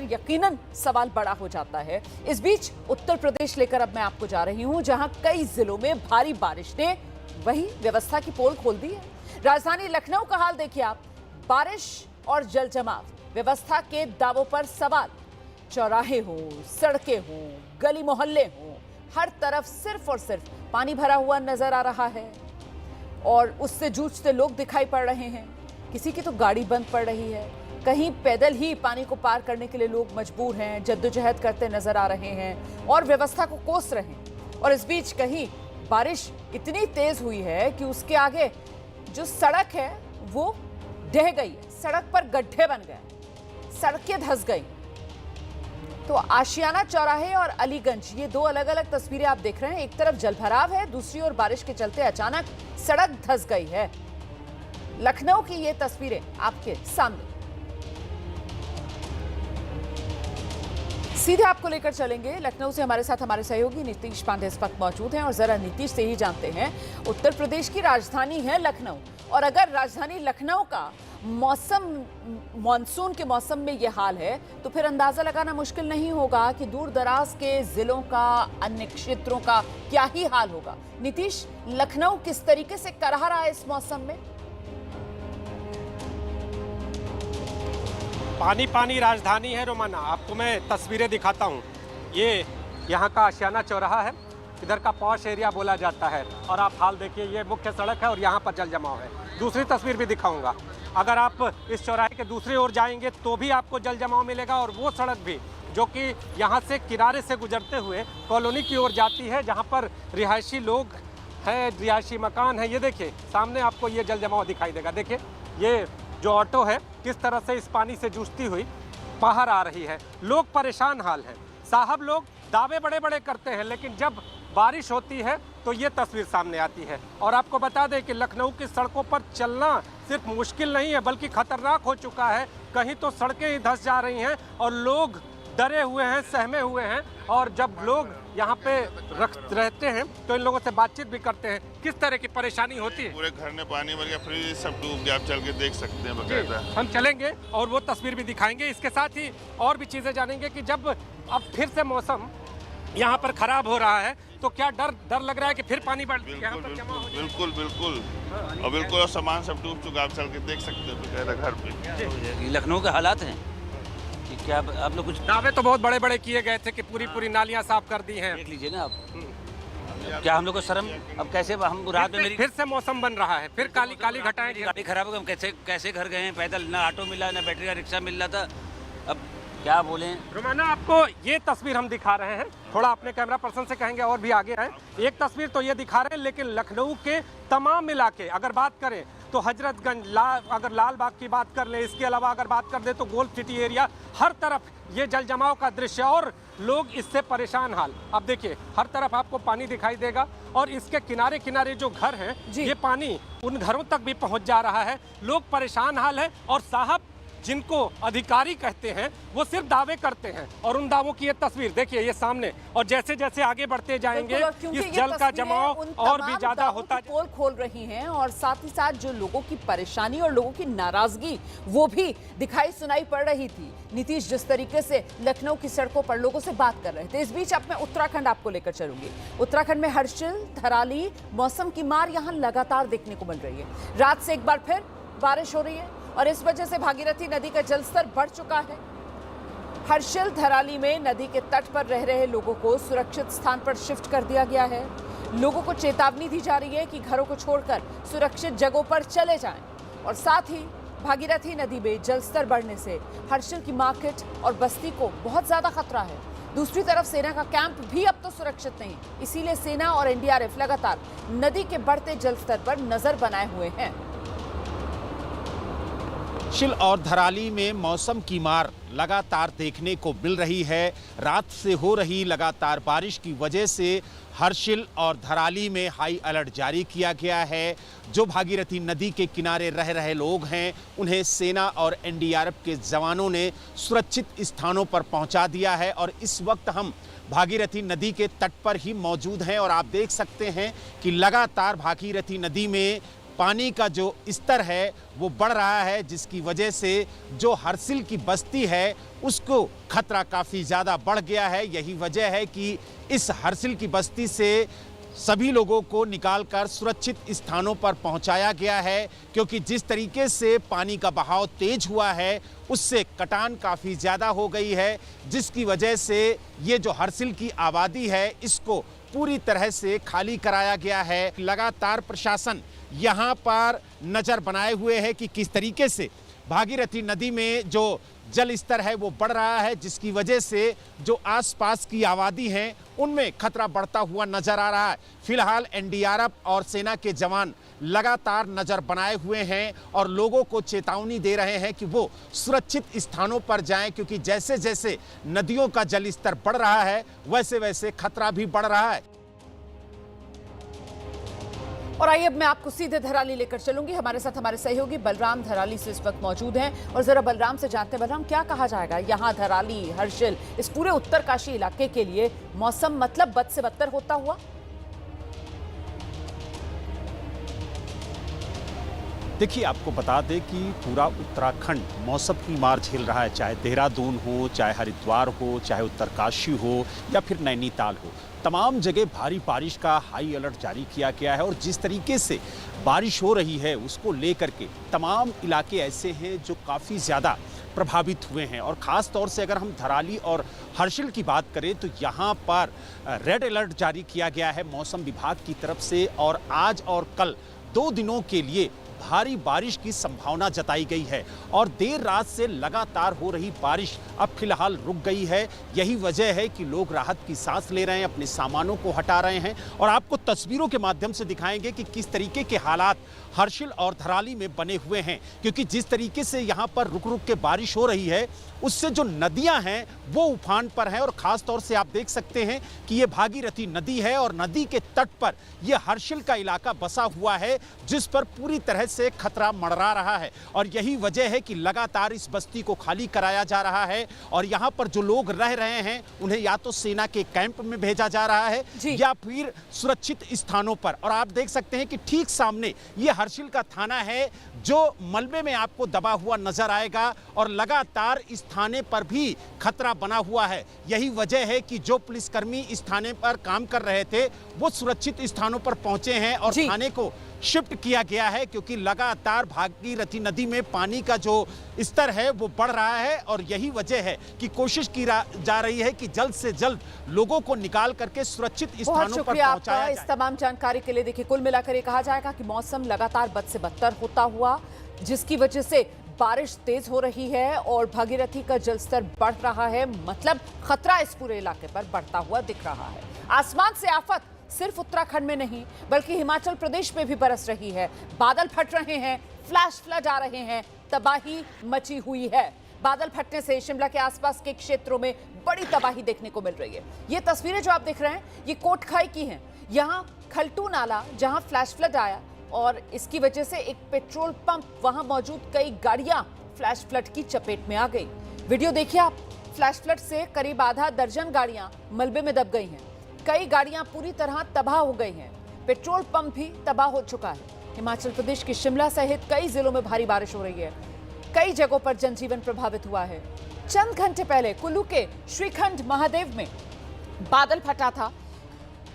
पर यकीनन सवाल बड़ा हो जाता है। इस बीच उत्तर प्रदेश लेकर अब मैं आपको जा रही हूं, जहां कई जिलों में भारी बारिश ने वही व्यवस्था की पोल खोल दी है। राजधानी लखनऊ का हाल देखिए आप। बारिश और जल जमाव, व्यवस्था के दावों पर सवाल। चौराहे हो, सड़कें हो, गली मोहल्ले हो, हर तरफ सिर्फ और सिर्फ पानी भरा हुआ नजर आ रहा है और उससे जूझते लोग दिखाई पड़ रहे हैं। किसी की तो गाड़ी बंद पड़ रही है, कहीं पैदल ही पानी को पार करने के लिए लोग मजबूर हैं, जद्दोजहद करते नजर आ रहे हैं और व्यवस्था को कोस रहे हैं। और इस बीच कहीं बारिश इतनी तेज हुई है कि उसके आगे जो सड़क है वो ढह गई है, सड़क पर गड्ढे बन गए, सड़कें धंस गई। तो आशियाना चौराहे और अलीगंज, ये दो अलग अलग तस्वीरें आप देख रहे हैं। एक तरफ जलभराव है, दूसरी ओर बारिश के चलते अचानक सड़क धंस गई है। लखनऊ की ये तस्वीरें आपके सामने। सीधे आपको लेकर चलेंगे लखनऊ से। हमारे साथ हमारे सहयोगी नीतीश पांडे इस वक्त मौजूद हैं और जरा नीतीश से ही जानते हैं। उत्तर प्रदेश की राजधानी है लखनऊ, और अगर राजधानी लखनऊ का मौसम मानसून के मौसम में यह हाल है तो फिर अंदाजा लगाना मुश्किल नहीं होगा कि दूर दराज के जिलों का, अन्य क्षेत्रों का क्या ही हाल होगा। नीतीश, लखनऊ किस तरीके से करहा रहा है इस मौसम में? पानी पानी राजधानी है रोमाना। आपको मैं तस्वीरें दिखाता हूँ। ये यहाँ का आशियाना चौराहा है, इधर का पॉश एरिया बोला जाता है। और आप हाल देखिए, ये मुख्य सड़क है और यहाँ पर जल जमाव है। दूसरी तस्वीर भी दिखाऊंगा। अगर आप इस चौराहे के दूसरी ओर जाएंगे तो भी आपको जल जमाव मिलेगा, और वो सड़क भी जो कि यहाँ से किनारे से गुजरते हुए कॉलोनी की ओर जाती है, जहाँ पर रिहायशी लोग हैं, रिहायशी मकान है। ये देखिए सामने आपको ये जल जमाव दिखाई देगा। देखिए ये जो ऑटो है किस तरह से इस पानी से जूझती हुई बाहर आ रही है। लोग परेशान हाल हैं। साहब लोग दावे बड़े बड़े करते हैं, लेकिन जब बारिश होती है तो ये तस्वीर सामने आती है। और आपको बता दें कि लखनऊ की सड़कों पर चलना सिर्फ मुश्किल नहीं है, बल्कि खतरनाक हो चुका है। कहीं तो सड़कें ही धंस जा रही हैं और लोग डरे हुए हैं, सहमे हुए हैं। और जब लोग यहाँ पे रहते हैं तो इन लोगों से बातचीत भी करते हैं। किस तरह की परेशानी होती है? पूरे घर में पानी भर गया, फ्रिज सब डूब गया। आप चल के देख सकते हैं बकायदा। हम चलेंगे और वो तस्वीर भी दिखाएंगे। इसके साथ ही और भी चीजें जानेंगे कि जब अब फिर से मौसम यहाँ पर खराब हो रहा है तो क्या डर लग रहा है कि फिर पानी बढ़ यहाँ पर जमा हो जाए? बिल्कुल बिल्कुल और बिल्कुल, और सामान सब डूब चुका। आप चल के देख सकते हैं बकायदा घर पे। लखनऊ के हालात हैं कि क्या आप लोग कुछ दावे तो बहुत बड़े बड़े किए गए थे कि पूरी नालियां साफ कर दी हैं। देख लीजिए ना आप। क्या हम लोग को शर्म? अब कैसे हम रात में फिर से मौसम बन रहा है, फिर काली काली घटाएं। गाड़ी खराब हो गई, हम कैसे घर गए हैं पैदल? ना ऑटो मिला, ना बैटरी का रिक्शा मिल रहा था। अब क्या बोले रोमाना, आपको ये तस्वीर हम दिखा रहे हैं। थोड़ा अपने कैमरा पर्सन से कहेंगे और भी आगे आए। एक तस्वीर तो ये दिखा रहे हैं, लेकिन लखनऊ के तमाम इलाके अगर बात करें तो हजरतगंज, अगर लाल बाग की बात कर ले, इसके अलावा अगर बात कर दे तो गोल्ड सिटी एरिया, हर तरफ ये जल जमाव का दृश्य और लोग इससे परेशान हाल। अब देखिए हर तरफ आपको पानी दिखाई देगा और इसके किनारे किनारे जो घर हैं, ये पानी उन घरों तक भी पहुंच जा रहा है। लोग परेशान हाल है और साहब जिनको अधिकारी कहते हैं वो सिर्फ दावे करते हैं। और उन दावों की ये तस्वीर देखिए ये सामने। और जैसे जैसे आगे बढ़ते जाएंगे इस जल का जमाव और भी ज्यादा होता है। पोल खोल रही हैं और साथ ही साथ जो लोगों की परेशानी और लोगों की नाराजगी वो भी दिखाई सुनाई पड़ रही थी। नीतीश जिस तरीके से लखनऊ की सड़कों पर लोगों से बात कर रहे थे। इस बीच अब मैं उत्तराखंड आपको लेकर चलूंगी। उत्तराखंड में हर्षिल, धराली, मौसम की मार यहाँ लगातार देखने को मिल रही है। रात से एक बार फिर बारिश हो रही है और इस वजह से भागीरथी नदी का जलस्तर बढ़ चुका है। हर्षिल, धराली में नदी के तट पर रह रहे लोगों को सुरक्षित स्थान पर शिफ्ट कर दिया गया है। लोगों को चेतावनी दी जा रही है कि घरों को छोड़कर सुरक्षित जगहों पर चले जाएं। और साथ ही भागीरथी नदी में जलस्तर बढ़ने से हर्षिल की मार्केट और बस्ती को बहुत ज्यादा खतरा है। दूसरी तरफ सेना का कैंप भी अब तो सुरक्षित नहीं, इसीलिए सेना और एनडीआरएफ लगातार नदी के बढ़ते जलस्तर पर नजर बनाए हुए हैं। हर्षिल और धराली में मौसम की मार लगातार देखने को मिल रही है। रात से हो रही लगातार बारिश की वजह से हर्षिल और धराली में हाई अलर्ट जारी किया गया है। जो भागीरथी नदी के किनारे रह रहे लोग हैं उन्हें सेना और एनडीआरएफ के जवानों ने सुरक्षित स्थानों पर पहुंचा दिया है। और इस वक्त हम भागीरथी नदी के तट पर ही मौजूद हैं और आप देख सकते हैं कि लगातार भागीरथी नदी में पानी का जो स्तर है वो बढ़ रहा है, जिसकी वजह से जो हरसिल की बस्ती है उसको खतरा काफ़ी ज़्यादा बढ़ गया है। यही वजह है कि इस हरसिल की बस्ती से सभी लोगों को निकालकर सुरक्षित स्थानों पर पहुंचाया गया है, क्योंकि जिस तरीके से पानी का बहाव तेज हुआ है उससे कटान काफ़ी ज़्यादा हो गई है, जिसकी वजह से ये जो हरसिल की आबादी है इसको पूरी तरह से खाली कराया गया है। लगातार प्रशासन यहाँ पर नज़र बनाए हुए है कि किस तरीके से भागीरथी नदी में जो जल स्तर है वो बढ़ रहा है, जिसकी वजह से जो आसपास की आबादी है उनमें खतरा बढ़ता हुआ नजर आ रहा है। फिलहाल एनडीआरएफ और सेना के जवान लगातार नजर बनाए हुए हैं और लोगों को चेतावनी दे रहे हैं कि वो सुरक्षित स्थानों पर जाएं, क्योंकि जैसे जैसे नदियों का जल स्तर बढ़ रहा है वैसे वैसे खतरा भी बढ़ रहा है। और आइए अब मैं आपको सीधे धराली लेकर चलूंगी। हमारे साथ हमारे सहयोगी बलराम धराली से इस वक्त मौजूद हैं और जरा बलराम से जानते हैं, बलराम क्या कहा जाएगा यहाँ धराली, हर्षिल, इस पूरे उत्तरकाशी इलाके के लिए मौसम मतलब बद से बदतर होता हुआ? देखिए, आपको बता दें कि पूरा उत्तराखंड मौसम की मार झेल रहा है, चाहे देहरादून हो, चाहे हरिद्वार हो, चाहे उत्तरकाशी हो या फिर नैनीताल हो। तमाम जगह भारी बारिश का हाई अलर्ट जारी किया गया है और जिस तरीके से बारिश हो रही है उसको लेकर के तमाम इलाके ऐसे हैं जो काफ़ी ज़्यादा प्रभावित हुए हैं। और ख़ास तौर से अगर हम धराली और हर्षिल की बात करें तो यहाँ पर रेड अलर्ट जारी किया गया है मौसम विभाग की तरफ से, और आज और कल 2 दिनों के लिए भारी बारिश की संभावना जताई गई है। और देर रात से लगातार हो रही बारिश अब फिलहाल रुक गई है। यही वजह है कि लोग राहत की सांस ले रहे हैं, अपने सामानों को हटा रहे हैं और आपको तस्वीरों के माध्यम से दिखाएंगे कि किस तरीके के हालात हर्षिल और धराली में बने हुए हैं। क्योंकि जिस तरीके से यहाँ पर रुक रुक के बारिश हो रही है उससे जो नदियां हैं वो उफान पर हैं। और ख़ास तौर से आप देख सकते हैं कि ये भागीरथी नदी है और नदी के तट पर यह हर्षिल का इलाका बसा हुआ है, जिस पर पूरी तरह से खतरा मंडरा रहा है। और यही वजह है कि लगातार इस बस्ती को खाली कराया जा रहा है और यहाँ पर जो लोग रह रहे हैं उन्हें या तो सेना के कैंप में भेजा जा रहा है या फिर सुरक्षित स्थानों पर। और आप देख सकते हैं कि ठीक सामने ये हर्षिल का थाना है जो मलबे में आपको दबा हुआ नजर आएगा और लगातार इस थाने पर भी खतरा बना हुआ है। यही वजह है कि जो पुलिसकर्मी इस थाने पर काम कर रहे थे वो सुरक्षित स्थानों पर पहुंचे हैं और थाने को शिफ्ट किया गया है, क्योंकि लगातार भागीरथी नदी में पानी का जो स्तर है वो बढ़ रहा है। और यही वजह है कि कोशिश की जा रही है कि जल्द से जल्द लोगों को निकाल करके सुरक्षित स्थानों पर पहुंचाया जाए। इस तमाम जानकारी के लिए देखिए, कुल मिलाकर ये कहा जाएगा कि मौसम लगातार बद से बदतर होता हुआ, जिसकी वजह से बारिश तेज हो रही है और भागीरथी का जलस्तर बढ़ रहा है, मतलब खतरा इस पूरे इलाके पर बढ़ता हुआ दिख रहा है। आसमान से आफत सिर्फ उत्तराखंड में नहीं बल्कि हिमाचल प्रदेश में भी बरस रही है। बादल फट रहे हैं, फ्लैश फ्लड आ रहे हैं, तबाही मची हुई है। बादल फटने से शिमला के आसपास के क्षेत्रों में बड़ी तबाही देखने को मिल रही है। ये तस्वीरें जो आप देख रहे हैं ये कोटखाई की हैं। यहाँ खलटू नाला जहाँ फ्लैश फ्लड आया और इसकी वजह से एक पेट्रोल पंप वहां मौजूद कई गाड़ियां फ्लैश फ्लड की चपेट में आ गई। वीडियो देखिए आप, फ्लैश फ्लड से करीब आधा दर्जन गाड़ियां मलबे में दब गई हैं। कई गाड़ियां पूरी तरह तबाह हो गई हैं। पेट्रोल पंप भी तबाह हो चुका है। हिमाचल प्रदेश के शिमला सहित कई जिलों में भारी बारिश हो रही है। कई जगहों पर जनजीवन प्रभावित हुआ है। चंद घंटे पहले कुल्लू के श्रीखंड महादेव में बादल फटा था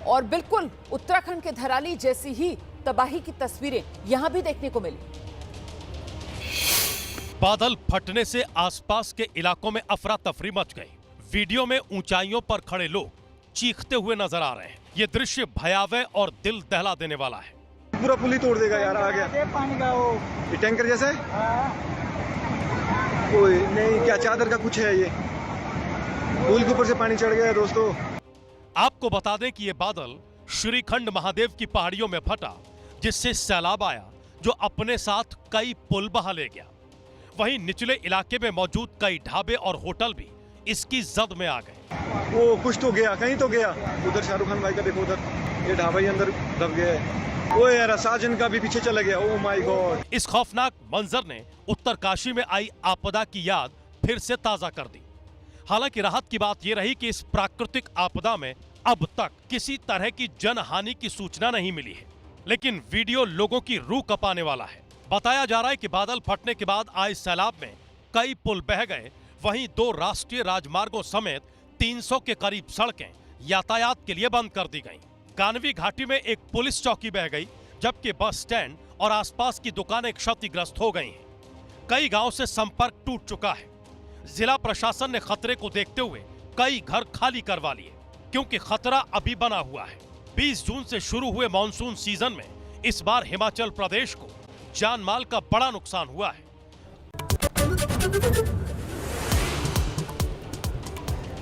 और बिल्कुल उत्तराखंड के धराली जैसी ही तबाही की तस्वीरें यहां भी देखने को मिली। बादल फटने से आसपास के इलाकों में अफरा तफरी मच गई। वीडियो में ऊंचाइयों पर खड़े लोग चीखते हुए नजर आ रहे हैं। ये दृश्य भयावह और दिल दहला देने वाला है। पूरा पुल ही तोड़ देगा यार, आ गया पानी का वो ये टैंकर जैसा है। कोई नहीं, क्या चादर का कुछ है, ये पुल के ऊपर से पानी चढ़ गया दोस्तों। आपको बता दें कि ये बादल श्रीखंड महादेव की पहाड़ियों में फटा, जिससे सैलाब आया जो अपने साथ कई पुल बहा ले गया। वहीं निचले इलाके में मौजूद कई ढाबे और होटल भी इसकी जद में आ गए। वो कुछ तो गया, कहीं तो गया। उधर शाहरुख खान भाई का देखो, उधर ये ढाबा ही अंदर दब गया है। वो यार साजन का भी पीछे चला गया। Oh my God. इस खौफनाक मंजर ने उत्तरकाशी में आई आपदा की याद फिर से ताजा कर दी। हालांकि राहत की बात यह रही कि इस प्राकृतिक आपदा में अब तक किसी तरह की जनहानि की सूचना नहीं मिली है। लेकिन वीडियो लोगों की रूह कपाने वाला है। बताया जा रहा है कि बादल फटने के बाद आए सैलाब में कई पुल बह गए, वहीं 2 राष्ट्रीय राजमार्गों समेत 300 के करीब सड़कें यातायात के लिए बंद कर दी गईं। कानवी घाटी में एक पुलिस चौकी बह गई, जबकि बस स्टैंड और आसपास की दुकानें क्षतिग्रस्त हो गई हैं। कई गांव से संपर्क टूट चुका है। जिला प्रशासन ने खतरे को देखते हुए कई घर खाली करवा लिए, क्योंकि खतरा अभी बना हुआ है। 20 जून से शुरू हुए मानसून सीजन में इस बार हिमाचल प्रदेश को जान माल का बड़ा नुकसान हुआ है।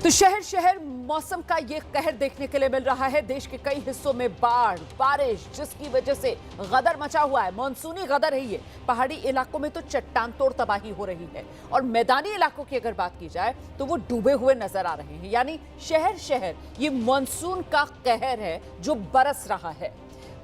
तो शहर शहर मौसम का ये कहर देखने के लिए मिल रहा है। देश के कई हिस्सों में बाढ़, बारिश, जिसकी वजह से गदर मचा हुआ है। मानसूनी गदर है ये। पहाड़ी इलाकों में तो चट्टान तोड़ तबाही हो रही है, और मैदानी इलाकों की अगर बात की जाए तो वो डूबे हुए नजर आ रहे हैं। यानी शहर शहर ये मानसून का कहर है जो बरस रहा है।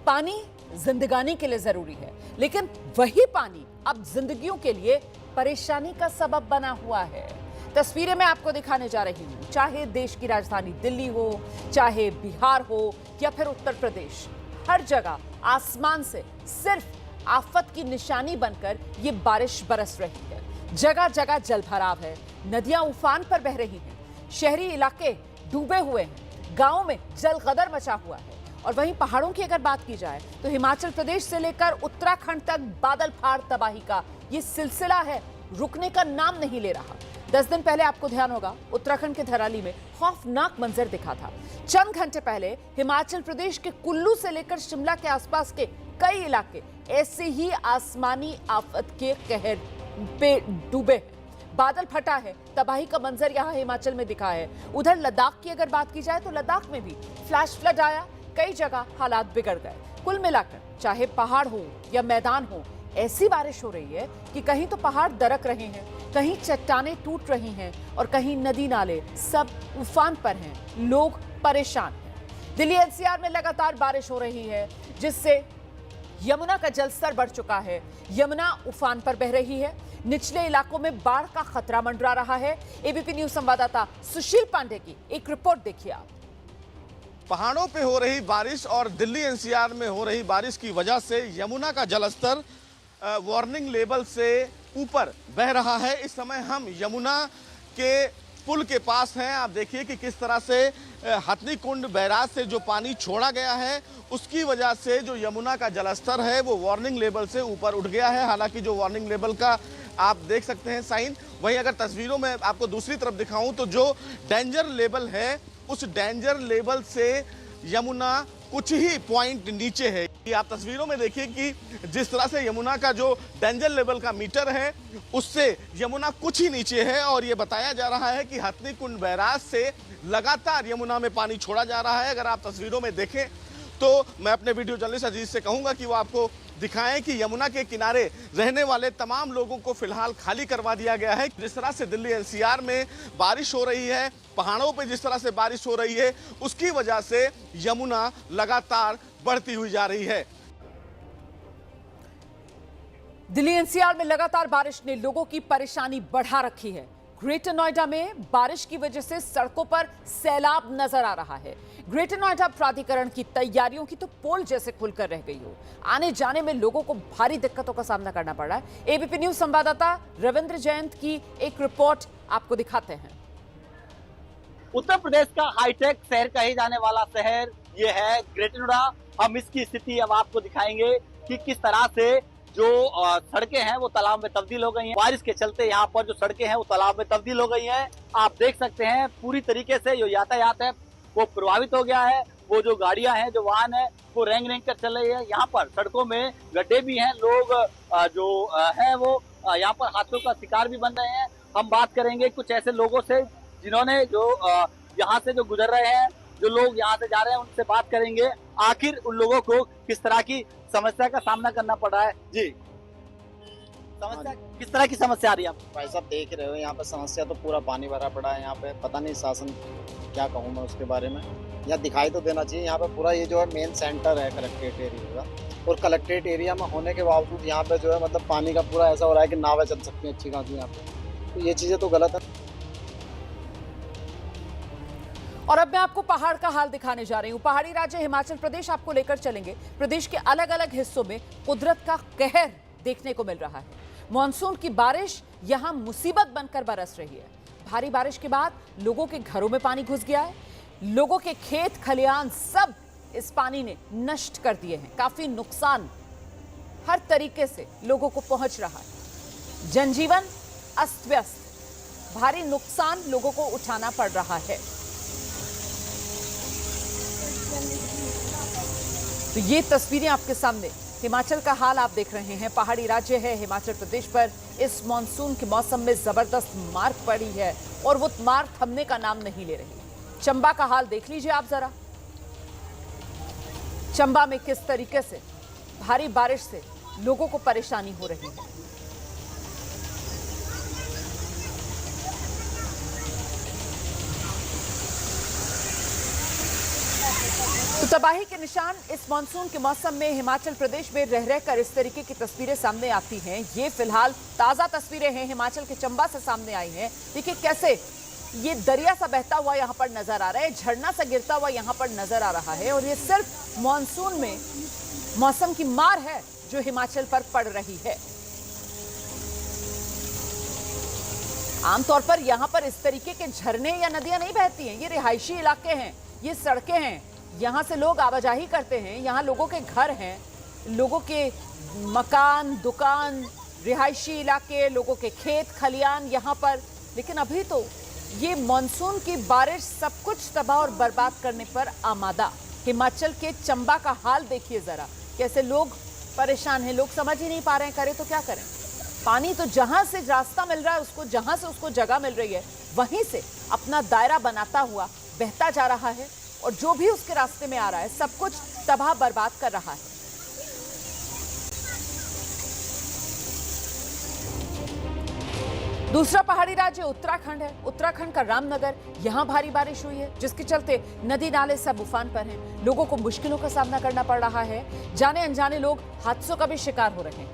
पानी जिंदगानी के लिए जरूरी है, लेकिन वही पानी अब जिंदगियों के लिए परेशानी का सबब बना हुआ है। तस्वीरें मैं आपको दिखाने जा रही हूं। चाहे देश की राजधानी दिल्ली हो, चाहे बिहार हो या फिर उत्तर प्रदेश, हर जगह आसमान से सिर्फ आफत की निशानी बनकर ये बारिश बरस रही है। जगह जगह जलभराव है, नदियां उफान पर बह रही हैं, शहरी इलाके डूबे हुए हैं, गांवों में जलगदर मचा हुआ है। और वहीं पहाड़ों की अगर बात की जाए तो हिमाचल प्रदेश से लेकर उत्तराखंड तक बादल फाड़ तबाही का ये सिलसिला है, रुकने का नाम नहीं ले रहा। 10 दिन पहले आपको ध्यान होगा उत्तराखंड के धराली में खौफनाक मंजर दिखा था। चंद घंटे पहले हिमाचल प्रदेश के कुल्लू से लेकर शिमला के आसपास के कई इलाके ऐसे ही आसमानी आफत के कहर पे डूबे हैं। बादल फटा है, तबाही का मंजर यहां हिमाचल में दिखा है। उधर लद्दाख की अगर बात की जाए तो लद्दाख में भी फ्लैश फ्लड आया, कई जगह हालात बिगड़ गए। कुल मिलाकर चाहे पहाड़ हो या मैदान हो, ऐसी बारिश हो रही है कि कहीं तो पहाड़ दरक रहे हैं, कहीं चट्टानें टूट रही हैं और कहीं नदी नाले सब उफान पर हैं। लोग परेशान हैं। दिल्ली एनसीआर में लगातार बारिश हो रही है, जिससे यमुना का जलस्तर बढ़ चुका है। यमुना उफान पर बह रही है। निचले इलाकों में बाढ़ का खतरा मंडरा रहा है। एबीपी न्यूज संवाददाता सुशील पांडे की एक रिपोर्ट देखिए आप। पहाड़ों पे हो रही बारिश और दिल्ली एनसीआर में हो रही बारिश की वजह से यमुना का जलस्तर वार्निंग लेवल से ऊपर बह रहा है। इस समय हम यमुना के पुल के पास हैं। आप देखिए कि किस तरह से हथनीकुंड बैराज से जो पानी छोड़ा गया है, उसकी वजह से जो यमुना का जलस्तर है वो वार्निंग लेवल से ऊपर उठ गया है। हालांकि जो वार्निंग लेवल का आप देख सकते हैं साइन, वहीं अगर तस्वीरों में आपको दूसरी तरफ दिखाऊं तो जो डेंजर लेवल है, उस डेंजर लेवल से यमुना कुछ ही पॉइंट नीचे है। कि आप तस्वीरों में देखिए कि जिस तरह से यमुना का जो डेंजर लेवल का मीटर है, उससे यमुना कुछ ही नीचे है। और ये बताया जा रहा है कि हथनीकुंड बैराज से लगातार यमुना में पानी छोड़ा जा रहा है। अगर आप तस्वीरों में देखें तो मैं अपने वीडियो जर्नलिस्ट अजीज से कहूंगा कि वो आपको दिखाएं कि यमुना के किनारे रहने वाले तमाम लोगों को फिलहाल खाली करवा दिया गया है। जिस तरह से दिल्ली एनसीआर में बारिश हो रही है, पहाड़ों पे जिस तरह से बारिश हो रही है, उसकी वजह से यमुना लगातार बढ़ती हुई जा रही है। दिल्ली एनसीआर में लगातार बारिश ने लोगों की परेशानी बढ़ा रखी है। ग्रेटर नोएडा में बारिश की वजह से सड़कों पर सैलाब नजर आ रहा है। ग्रेटर नोएडा प्राधिकरण की तैयारियों की तो पोल जैसे खुलकर रह गई हो। आने जाने में लोगों को भारी दिक्कतों का सामना करना पड़ रहा है। एबीपी न्यूज संवाददाता रविंद्र जयंत की एक रिपोर्ट आपको दिखाते हैं। उत्तर प्रदेश का हाईटेक शहर कहे जाने वाला शहर ये है ग्रेटर नोएडा। हम इसकी स्थिति अब आपको दिखाएंगे कि किस तरह से जो सड़कें हैं वो तालाब में तब्दील हो गई हैं। बारिश के चलते यहाँ पर जो सड़कें हैं वो तालाब में तब्दील हो गई हैं। आप देख सकते हैं पूरी तरीके से जो यातायात है वो प्रभावित हो गया है। वो जो गाड़ियां हैं, जो वाहन है, वो रेंग रेंग कर चल रही है। यहाँ पर सड़कों में गड्ढे भी हैं। लोग जो है वो यहाँ पर हादसों का शिकार भी बन रहे हैं। हम बात करेंगे कुछ ऐसे लोगों से जिन्होंने जो यहाँ से जो गुजर रहे हैं, जो लोग यहाँ से जा रहे हैं, उनसे बात करेंगे आखिर उन लोगों को किस तरह की समस्या का सामना करना पड़ रहा है। जी, समस्या किस तरह की समस्या आ रही है? भाई साहब देख रहे हो यहाँ पे समस्या तो पूरा पानी भरा पड़ा है। यहाँ पे पता नहीं शासन क्या कहूँ मैं उसके बारे में। यहाँ दिखाई तो देना चाहिए। यहाँ पे पूरा ये जो है मेन सेंटर है कलेक्ट्रेट एरिया का, और कलेक्ट्रेट एरिया में होने के बावजूद यहाँ पे जो है मतलब पानी का पूरा ऐसा हो रहा है कि नावें चल सकती हैं अच्छी खासी यहाँ पे। तो ये चीजें तो गलत है। और अब मैं आपको पहाड़ का हाल दिखाने जा रही हूं। पहाड़ी राज्य हिमाचल प्रदेश आपको लेकर चलेंगे। प्रदेश के अलग अलग हिस्सों में कुदरत का कहर देखने को मिल रहा है। मॉनसून की बारिश यहां मुसीबत बनकर बरस रही है। भारी बारिश के बाद लोगों के घरों में पानी घुस गया है। लोगों के खेत खलियान सब इस पानी ने नष्ट कर दिए हैं। काफी नुकसान हर तरीके से लोगों को पहुंच रहा है। जनजीवन अस्त व्यस्त, भारी नुकसान लोगों को उठाना पड़ रहा है। तो ये तस्वीरें आपके सामने हिमाचल का हाल आप देख रहे हैं। पहाड़ी राज्य है हिमाचल प्रदेश पर इस मॉनसून के मौसम में जबरदस्त मार पड़ी है और वो मार थमने का नाम नहीं ले रही। चंबा का हाल देख लीजिए आप जरा। चंबा में किस तरीके से भारी बारिश से लोगों को परेशानी हो रही है। तो तबाही के निशान इस मानसून के मौसम में हिमाचल प्रदेश में रह रहकर इस तरीके की तस्वीरें सामने आती हैं। ये फिलहाल ताजा तस्वीरें हैं, हिमाचल के चंबा से सामने आई हैं। देखिए कैसे ये दरिया सा बहता हुआ यहां पर नजर आ रहा है, झरना सा गिरता हुआ यहां पर नजर आ रहा है। और ये सिर्फ मानसून में मौसम की मार है जो हिमाचल पर पड़ रही है। आमतौर पर यहां पर इस तरीके के झरने या नदियां नहीं बहती हैं। ये रिहायशी इलाके हैं, ये सड़कें हैं, यहाँ से लोग आवाजाही करते हैं। यहाँ लोगों के घर हैं, लोगों के मकान, दुकान, रिहायशी इलाके, लोगों के खेत खलियान यहाँ पर। लेकिन अभी तो ये मॉनसून की बारिश सब कुछ तबाह और बर्बाद करने पर आमादा। हिमाचल के चंबा का हाल देखिए जरा, कैसे लोग परेशान हैं। लोग समझ ही नहीं पा रहे हैं करें तो क्या करें। पानी तो जहां से रास्ता मिल रहा है उसको, जहां से उसको जगह मिल रही है, वहीं से अपना दायरा बनाता हुआ बहता जा रहा है और जो भी उसके रास्ते में आ रहा है सब कुछ तबाह बर्बाद कर रहा है। दूसरा पहाड़ी राज्य उत्तराखंड है। उत्तराखंड का रामनगर, यहां भारी बारिश हुई है जिसके चलते नदी नाले सब उफान पर हैं। लोगों को मुश्किलों का सामना करना पड़ रहा है। जाने अनजाने लोग हादसों का भी शिकार हो रहे हैं।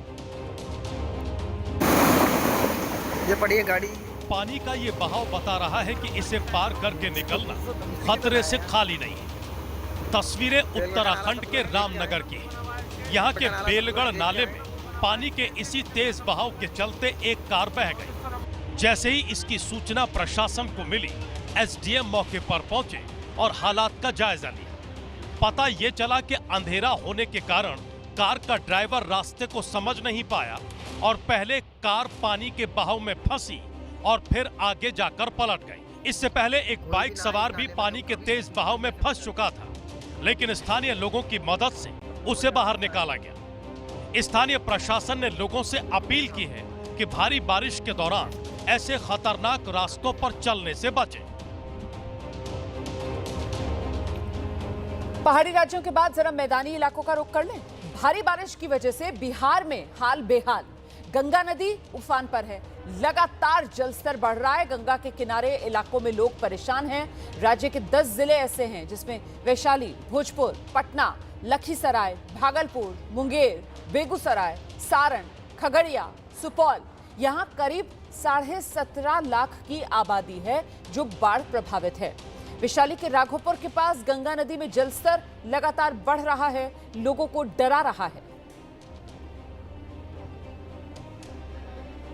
ये पड़ी है गाड़ी। पानी का ये बहाव बता रहा है कि इसे पार करके निकलना खतरे से खाली नहीं है। तस्वीरें उत्तराखंड के रामनगर की हैं। यहाँ के बेलगढ़ नाले में पानी के इसी तेज बहाव के चलते एक कार बह गई। जैसे ही इसकी सूचना प्रशासन को मिली, एसडीएम मौके पर पहुंचे और हालात का जायजा लिया। पता ये चला कि अंधेरा होने के कारण कार का ड्राइवर रास्ते को समझ नहीं पाया और पहले कार पानी के बहाव में फंसी और फिर आगे जाकर पलट गई। इससे पहले एक बाइक सवार भी पानी के तेज बहाव में फंस चुका था, लेकिन स्थानीय लोगों की मदद से उसे बाहर निकाला गया। स्थानीय प्रशासन ने लोगों से अपील की है कि भारी बारिश के दौरान ऐसे खतरनाक रास्तों पर चलने से बचें। पहाड़ी राज्यों के बाद जरा मैदानी इलाकों का रुख कर लें। भारी बारिश की वजह से बिहार में हाल बेहाल। गंगा नदी उफान पर है, लगातार जलस्तर बढ़ रहा है। गंगा के किनारे इलाकों में लोग परेशान हैं। राज्य के 10 जिले ऐसे हैं जिसमें वैशाली, भोजपुर, पटना, लखीसराय, भागलपुर, मुंगेर, बेगूसराय, सारण, खगड़िया, सुपौल, यहां करीब 17.5 लाख की आबादी है जो बाढ़ प्रभावित है। वैशाली के राघोपुर के पास गंगा नदी में जलस्तर लगातार बढ़ रहा है, लोगों को डरा रहा है।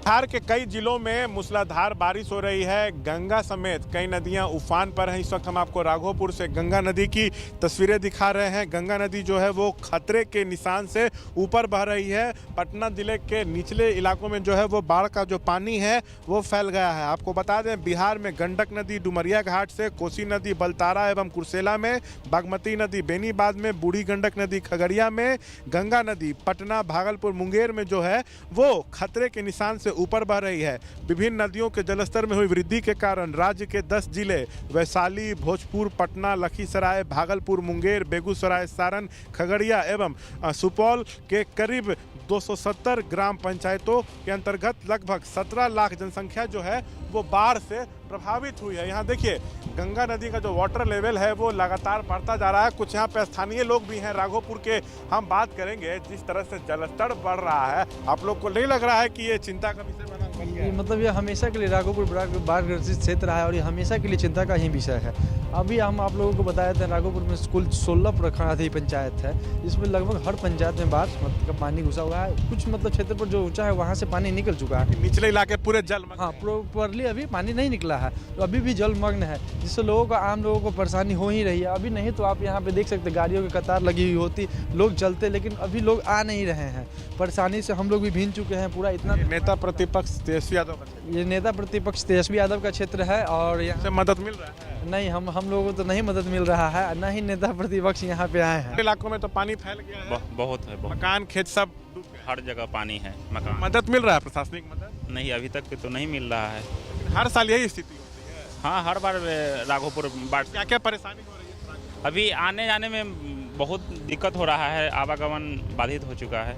बिहार के कई जिलों में मूसलाधार बारिश हो रही है। गंगा समेत कई नदियां उफान पर हैं। इस वक्त हम आपको राघोपुर से गंगा नदी की तस्वीरें दिखा रहे हैं। गंगा नदी जो है वो खतरे के निशान से ऊपर बह रही है। पटना जिले के निचले इलाकों में जो है वो बाढ़ का जो पानी है वो फैल गया है। आपको बता दें, बिहार में गंडक नदी डुमरिया घाट से, कोसी नदी बलतारा एवं कुर्सेला में, बागमती नदी बेनीबाद में, बूढ़ी गंडक नदी खगड़िया में, गंगा नदी पटना, भागलपुर, मुंगेर में जो है वो खतरे के निशान से ऊपर बह रही है। विभिन्न नदियों के जलस्तर में हुई वृद्धि के कारण राज्य के 10 जिले वैशाली, भोजपुर, पटना, लखीसराय, भागलपुर, मुंगेर, बेगूसराय, सारण, खगड़िया एवं सुपौल के करीब 270 ग्राम पंचायतों के अंतर्गत लगभग 17 लाख जनसंख्या जो है वो बाढ़ से प्रभावित हुई है। यहाँ देखिए गंगा नदी का जो वाटर लेवल है वो लगातार बढ़ता जा रहा है। कुछ यहाँ पे स्थानीय लोग भी हैं राघोपुर के, हम बात करेंगे। जिस तरह से जलस्तर बढ़ रहा है, आप लोग को नहीं लग रहा है कि ये चिंता का विषय बना हुआ है? मतलब ये हमेशा के लिए राघोपुर बाढ़ ग्रसित क्षेत्र रहा है और ये हमेशा के लिए चिंता का ही विषय है। अभी हम आप लोगों को बताए थे राघोपुर में कुल 16 प्रखंड पंचायत है, जिसमें लगभग हर पंचायत में बाढ़ का पानी घुसा हुआ है। कुछ मतलब क्षेत्र पर जो ऊंचा है वहाँ से पानी निकल चुका है, निचले इलाके पूरे जलमग्न। हाँ, प्रॉपरली अभी पानी नहीं निकला है, तो अभी भी जलमग्न है, जिससे लोगों को आम लोगों को परेशानी हो ही रही है। अभी नहीं तो आप यहाँ पे देख सकते गाड़ियों की कतार लगी हुई होती, लोग चलते, लेकिन अभी लोग आ नहीं रहे हैं। परेशानी से हम लोग भी भींग चुके हैं पूरा। इतना नेता प्रतिपक्ष तेजस्वी यादव का ये नेता प्रतिपक्ष तेजस्वी यादव का क्षेत्र है और यहाँ से मदद मिल रहा है? नहीं, हम लोगों को तो नहीं मदद मिल रहा है, न ही नेता प्रतिपक्ष यहाँ पे आए हैं। इलाकों में तो पानी फैल गया है, बहुत है, बहुत। मकान खेत सब डूब गए, हर जगह पानी है। मकान मदद मिल रहा है, प्रशासनिक मदद नहीं अभी तक तो नहीं मिल रहा है। हर साल यही स्थिति होती है। हाँ, हर बार राघोपुर बाढ़। क्या क्या परेशानी हो रही है? अभी आने जाने में बहुत दिक्कत हो रहा है, आवागमन बाधित हो चुका है।